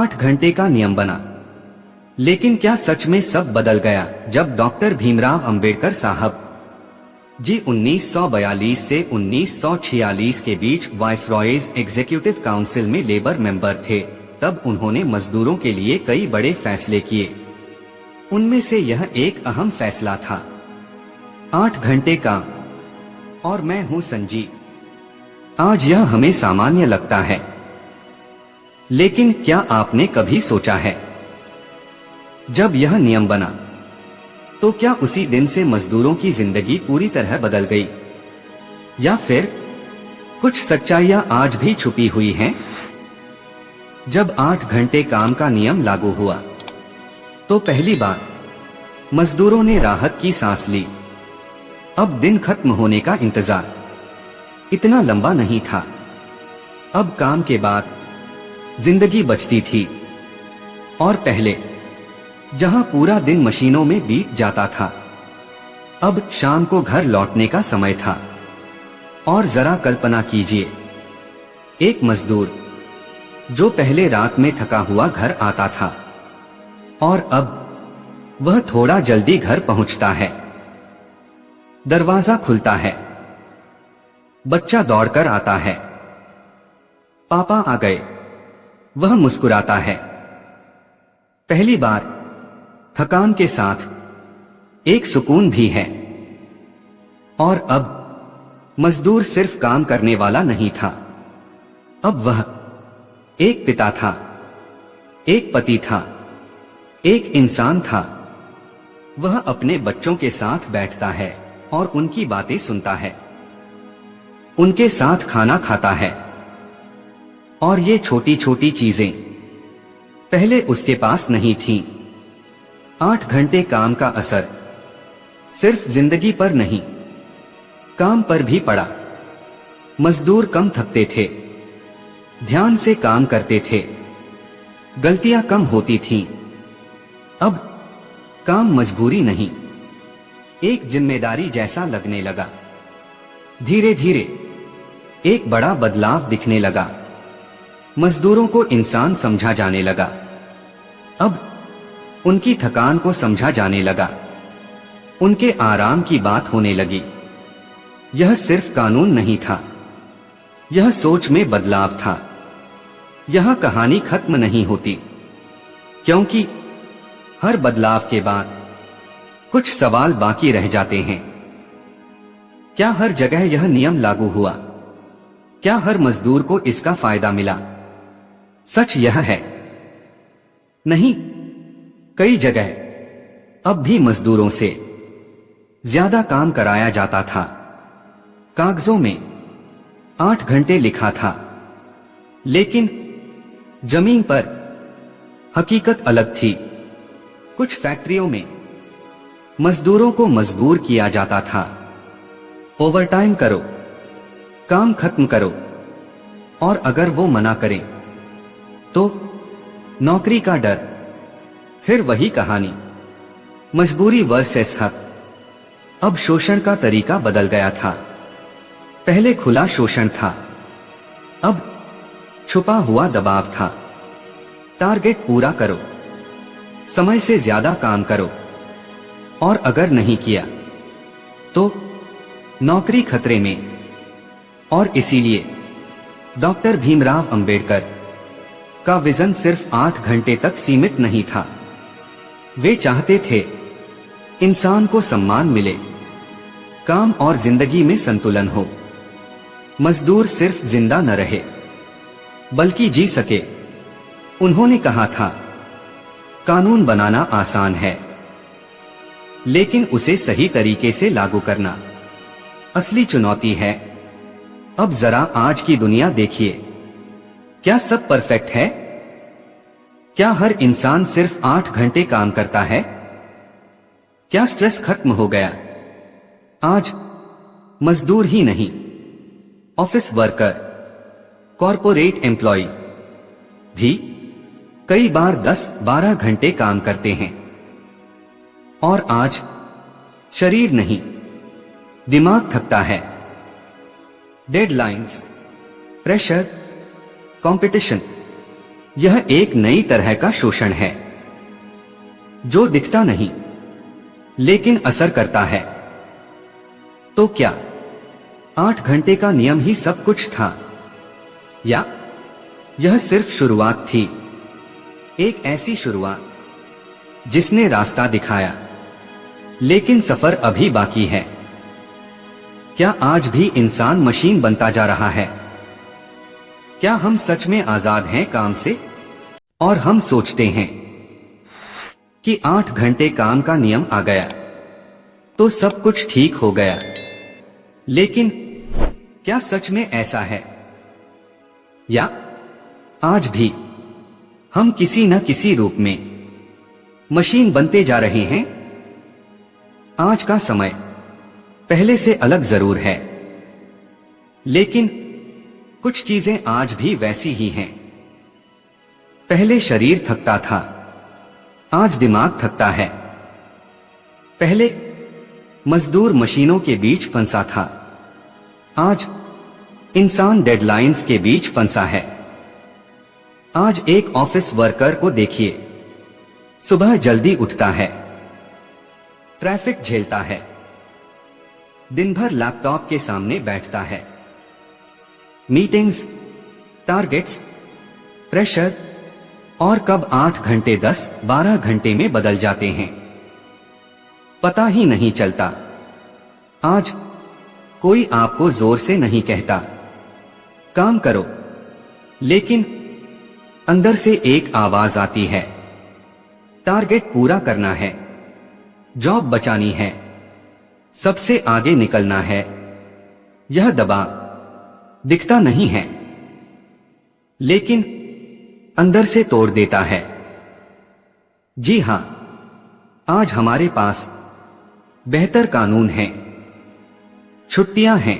8 घंटे का नियम बना। लेकिन क्या सच में सब बदल गया जब डॉक्टर भीमराव अंबेडकर साहब जी 1942 से 1946 के बीच वायसरॉयज एग्जीक्यूटिव काउंसिल में लेबर मेंबर थे। तब उन्होंने मजदूरों के लिए कई बड़े फैसले किए। उनमें से यह एक अहम फैसला था 8 घंटे काम। और मैं हूं संजीव। आज यह हमें सामान्य लगता है, लेकिन क्या आपने कभी सोचा है जब यह नियम बना तो क्या उसी दिन से मजदूरों की जिंदगी पूरी तरह बदल गई, या फिर कुछ सच्चाइयां आज भी छुपी हुई हैं? जब 8 घंटे काम का नियम लागू हुआ तो पहली बार मजदूरों ने राहत की सांस ली। अब दिन खत्म होने का इंतजार इतना लंबा नहीं था। अब काम के बाद जिंदगी बचती थी। और पहले जहां पूरा दिन मशीनों में बीत जाता था, अब शाम को घर लौटने का समय था। और जरा कल्पना कीजिए, एक मजदूर जो पहले रात में थका हुआ घर आता था और अब वह थोड़ा जल्दी घर पहुंचता है। दरवाजा खुलता है, बच्चा दौड़कर आता है, पापा आ गए, वह मुस्कुराता है। पहली बार थकान के साथ एक सुकून भी है। और अब मजदूर सिर्फ काम करने वाला नहीं था, अब वह एक पिता था, एक पति था, एक इंसान था। वह अपने बच्चों के साथ बैठता है और उनकी बातें सुनता है, उनके साथ खाना खाता है। और ये छोटी छोटी चीजें पहले उसके पास नहीं थीं। 8 घंटे काम का असर सिर्फ जिंदगी पर नहीं, काम पर भी पड़ा। मजदूर कम थकते थे, ध्यान से काम करते थे, गलतियां कम होती थीं। अब काम मजबूरी नहीं, एक जिम्मेदारी जैसा लगने लगा। धीरे धीरे एक बड़ा बदलाव दिखने लगा। मजदूरों को इंसान समझा जाने लगा। अब उनकी थकान को समझा जाने लगा, उनके आराम की बात होने लगी। यह सिर्फ कानून नहीं था, यह सोच में बदलाव था। यह कहानी खत्म नहीं होती, क्योंकि हर बदलाव के बाद कुछ सवाल बाकी रह जाते हैं। क्या हर जगह यह नियम लागू हुआ? क्या हर मजदूर को इसका फायदा मिला? सच यह है, नहीं। कई जगह अब भी मजदूरों से ज्यादा काम कराया जाता था। कागजों में 8 घंटे लिखा था, लेकिन जमीन पर हकीकत अलग थी। कुछ फैक्ट्रियों में मजदूरों को मजबूर किया जाता था, ओवरटाइम करो, काम खत्म करो। और अगर वो मना करें तो नौकरी का डर। फिर वही कहानी, मजबूरी वर्सेस हक। अब शोषण का तरीका बदल गया था। पहले खुला शोषण था, अब छुपा हुआ दबाव था। टारगेट पूरा करो, समय से ज्यादा काम करो, और अगर नहीं किया तो नौकरी खतरे में। और इसीलिए डॉक्टर भीमराव अंबेडकर का विजन सिर्फ 8 घंटे तक सीमित नहीं था। वे चाहते थे इंसान को सम्मान मिले, काम और जिंदगी में संतुलन हो। मजदूर सिर्फ जिंदा न रहे, बल्कि जी सके। उन्होंने कहा था, कानून बनाना आसान है, लेकिन उसे सही तरीके से लागू करना असली चुनौती है। अब जरा आज की दुनिया देखिए, क्या सब परफेक्ट है? क्या हर इंसान सिर्फ 8 घंटे काम करता है? क्या स्ट्रेस खत्म हो गया? आज मजदूर ही नहीं, ऑफिस वर्कर, कॉरपोरेट एम्प्लॉय भी कई बार 10-12 घंटे काम करते हैं। और आज शरीर नहीं, दिमाग थकता है। डेडलाइंस, प्रेशर, कंपटीशन, यह एक नई तरह का शोषण है जो दिखता नहीं लेकिन असर करता है। तो क्या 8 घंटे का नियम ही सब कुछ था, या यह सिर्फ शुरुआत थी? एक ऐसी शुरुआत जिसने रास्ता दिखाया, लेकिन सफर अभी बाकी है। क्या आज भी इंसान मशीन बनता जा रहा है? क्या हम सच में आजाद हैं काम से? और हम सोचते हैं कि 8 घंटे काम का नियम आ गया तो सब कुछ ठीक हो गया। लेकिन क्या सच में ऐसा है? या आज भी हम किसी न किसी रूप में मशीन बनते जा रहे हैं? आज का समय पहले से अलग जरूर है, लेकिन कुछ चीजें आज भी वैसी ही हैं। पहले शरीर थकता था, आज दिमाग थकता है। पहले मजदूर मशीनों के बीच फंसा था, आज इंसान डेडलाइंस के बीच फंसा है। आज एक ऑफिस वर्कर को देखिए, सुबह जल्दी उठता है, ट्रैफिक झेलता है, दिन भर लैपटॉप के सामने बैठता है। मीटिंग्स, टारगेट्स, प्रेशर, और कब 8 घंटे 10-12 घंटे में बदल जाते हैं पता ही नहीं चलता। आज कोई आपको जोर से नहीं कहता काम करो, लेकिन अंदर से एक आवाज आती है, टारगेट पूरा करना है, जॉब बचानी है, सबसे आगे निकलना है। यह दबाव दिखता नहीं है, लेकिन अंदर से तोड़ देता है। जी हां, आज हमारे पास बेहतर कानून हैं, छुट्टियां हैं,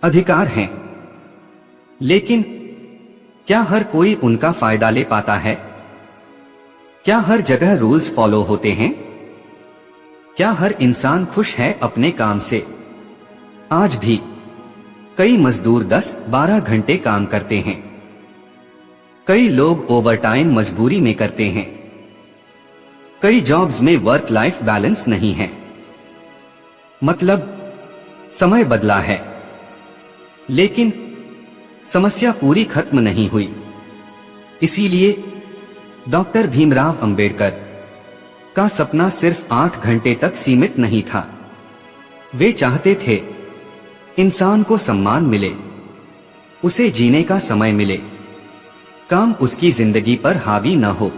अधिकार हैं, लेकिन क्या हर कोई उनका फायदा ले पाता है? क्या हर जगह रूल्स फॉलो होते हैं? क्या हर इंसान खुश है अपने काम से? आज भी कई मजदूर 10-12 घंटे काम करते हैं, कई लोग ओवरटाइम मजबूरी में करते हैं, कई जॉब्स में वर्क लाइफ बैलेंस नहीं है। मतलब समय बदला है, लेकिन समस्या पूरी खत्म नहीं हुई। इसीलिए डॉक्टर भीमराव अंबेडकर का सपना सिर्फ 8 घंटे तक सीमित नहीं था। वे चाहते थे इंसान को सम्मान मिले, उसे जीने का समय मिले, काम उसकी जिंदगी पर हावी न हो।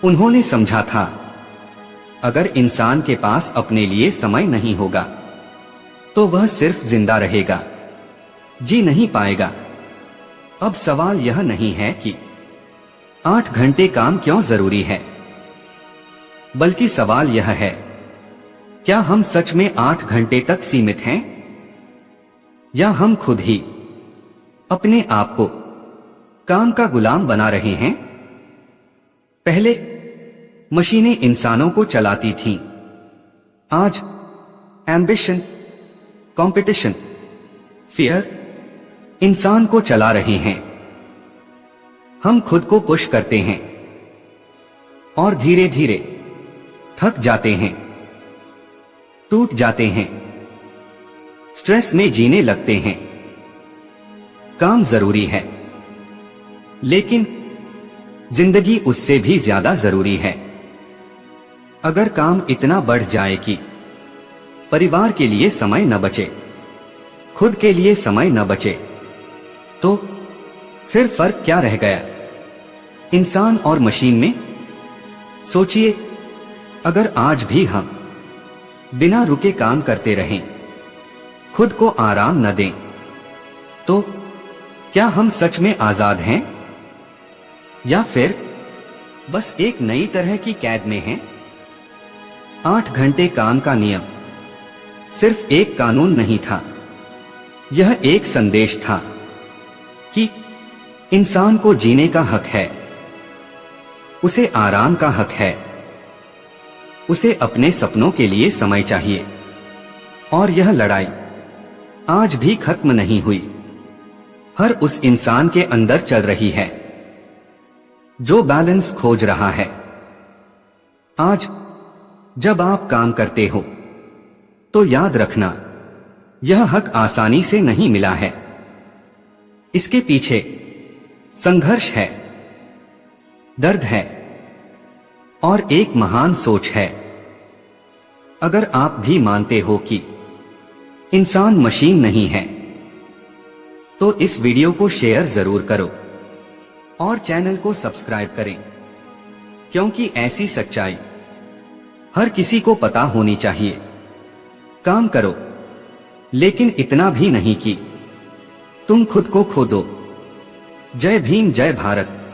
उन्होंने समझा था, अगर इंसान के पास अपने लिए समय नहीं होगा तो वह सिर्फ जिंदा रहेगा, जी नहीं पाएगा। अब सवाल यह नहीं है कि 8 घंटे काम क्यों जरूरी है, बल्कि सवाल यह है, क्या हम सच में 8 घंटे तक सीमित हैं, या हम खुद ही अपने आप को काम का गुलाम बना रहे हैं? पहले मशीनें इंसानों को चलाती थीं, आज एम्बिशन, कंपटीशन, फियर इंसान को चला रहे हैं। हम खुद को पुश करते हैं और धीरे धीरे थक जाते हैं, टूट जाते हैं, स्ट्रेस में जीने लगते हैं। काम जरूरी है, लेकिन जिंदगी उससे भी ज्यादा जरूरी है। अगर काम इतना बढ़ जाए कि परिवार के लिए समय न बचे, खुद के लिए समय न बचे, तो फिर फर्क क्या रह गया इंसान और मशीन में? सोचिए, अगर आज भी हम बिना रुके काम करते रहें, खुद को आराम न दें, तो क्या हम सच में आजाद हैं, या फिर बस एक नई तरह की कैद में हैं? 8 घंटे काम का नियम सिर्फ एक कानून नहीं था, यह एक संदेश था कि इंसान को जीने का हक है, उसे आराम का हक है, उसे अपने सपनों के लिए समय चाहिए। और यह लड़ाई आज भी खत्म नहीं हुई, हर उस इंसान के अंदर चल रही है जो बैलेंस खोज रहा है। आज जब आप काम करते हो तो याद रखना, यह हक आसानी से नहीं मिला है। इसके पीछे संघर्ष है, दर्द है और एक महान सोच है। अगर आप भी मानते हो कि इंसान मशीन नहीं है तो इस वीडियो को शेयर जरूर करो और चैनल को सब्सक्राइब करें, क्योंकि ऐसी सच्चाई हर किसी को पता होनी चाहिए। काम करो, लेकिन इतना भी नहीं कि तुम खुद को खो दो। जय भीम, जय भारत।